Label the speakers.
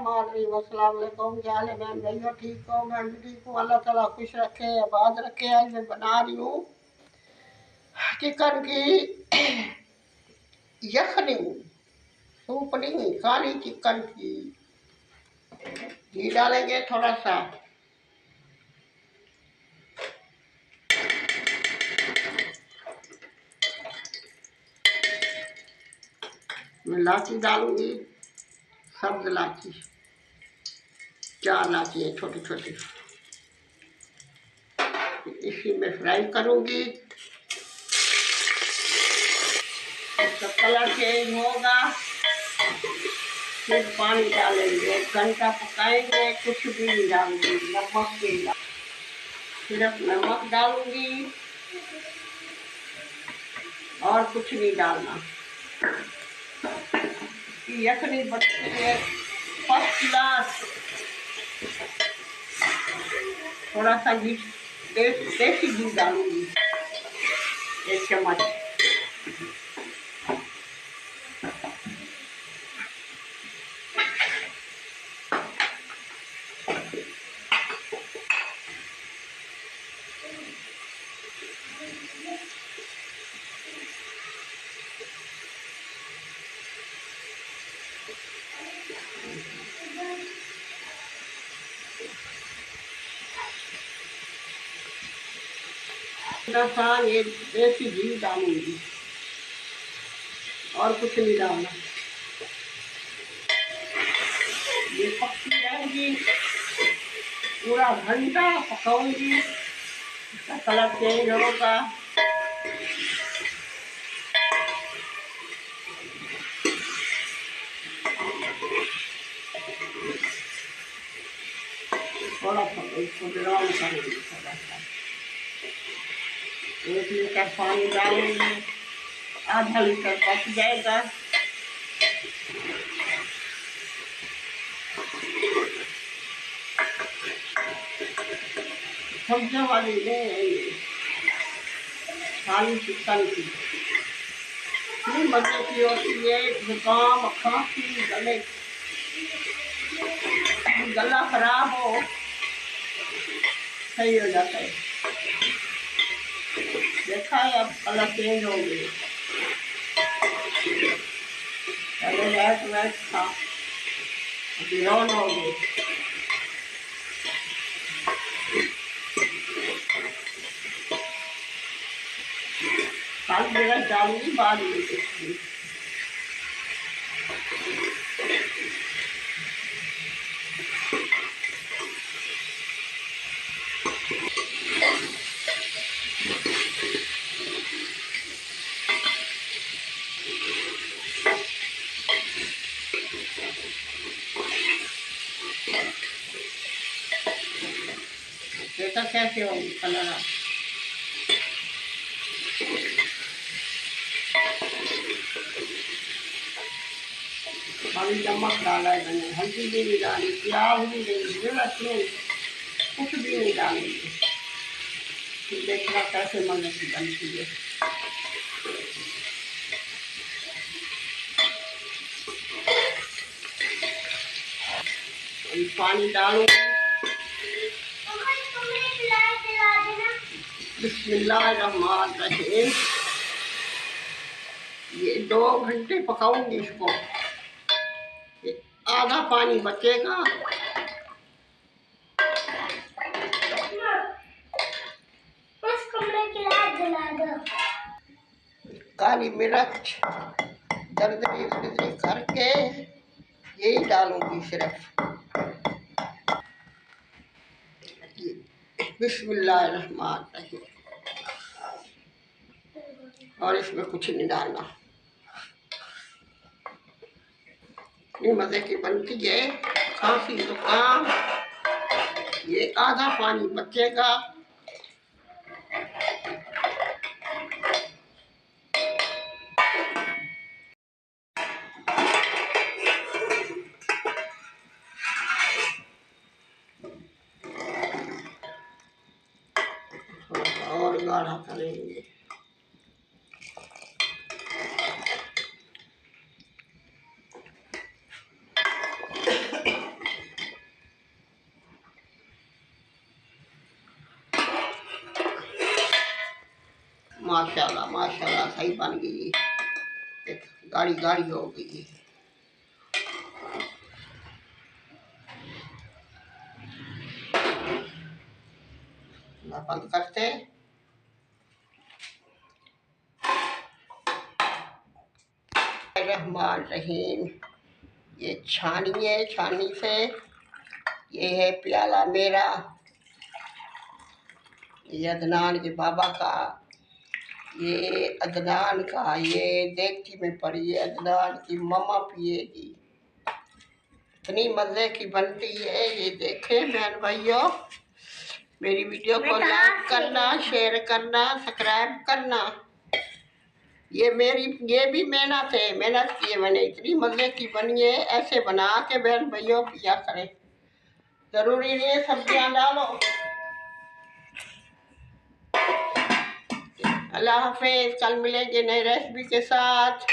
Speaker 1: अस्सलाम वालेकुम। क्या हाल है बहन भैया? ठीक हो? मैं भी ठीक हूँ। अल्लाह ताला खुश रखे, आबाद रखे। आज मैं बना रही हूँ चिकन की यखनी, सूप नहीं, खाली चिकन की। घी डालेंगे थोड़ा सा, मैं इलायची डालूंगी, सब्ज इलायची, 4 इलायची है छोटी छोटी। इसी में फ्राई करूंगी, इसका कलर चेंज होगा, फिर पानी डालेंगे। 1 घंटा पकाएंगे, कुछ भी नहीं डालूंगी, नमक के अलावा सिर्फ नमक डालूंगी और कुछ नहीं डालना। यखनी बनती है फर्स्ट क्लास। थोड़ा सा घी, देसी घी डालूंगी, 1 चम्मच। थोड़ा सा ये देसी घी डालूंगी और कुछ नहीं डालना। ये पकती रहेगी, पूरा घंटा पकाऊंगी, इसका कलर चेंज होगा। थोड़ा सा इसको ब्राउन करूँगी, थोड़ा सा 1 लीटर पानी डालूंगी, आधा लीटर पक जाएगा। सब्जियों वाली नहीं है ये, खाली चिकन की। इतनी मजे की होती है, जुकाम खांसी, गला खराब हो, सही हो जाता है। देखा है, अब कलर चेंज हो गई। पहले रेड था, अभी ब्राउन हो गई। काली मिर्च डालूंगी बाद में। देखा कैसे होगी कलर आप? खाली नमक डाला है मैंने, हल्दी भी नहीं डाली, प्याज भी नहीं, कुछ भी नहीं डालेंगे। फिर देखना कैसे मजे की बनती है। पानी डालूंगी, बिस्मिल्लाहिर्रहमानिर्रहीम। ये 2 घंटे पकाऊंगी इसको, आधा पानी बचेगा। काली मिर्च दरदरी करके यही डालूंगी सिर्फ। बिस्मिल्लाहिर्रहमानिर्रहीम, और इसमें कुछ नहीं डालना। इतनी मजे की बनती है, खांसी जुकाम, ये आधा पानी बचेगा। और गाढ़ा करेंगे। माशाल्लाह माशाल्लाह सही बन गई। गाढ़ी गाढ़ी हो गई। बंद करते। रहमान रहीम। ये छानिए, छानी से। ये है प्याला मेरा, ये अदनान के बाबा का, ये अदनान का, ये देखती में पड़ी है, अदनान की मम्मा पिएगी। इतनी मज़े की बनती है ये। देखें बहन भाइयों, मेरी वीडियो को लाइक करना, शेयर करना, सब्सक्राइब करना। ये भी मेहनत है, मेहनत की है मैंने। इतनी मज़े की बनी है। ऐसे बना के बहन भाइयों पिया करें। ज़रूरी नहीं है सब्जियां डालो। अल्लाह हाफिज़। कल मिलेंगे नई रेसिपी के साथ।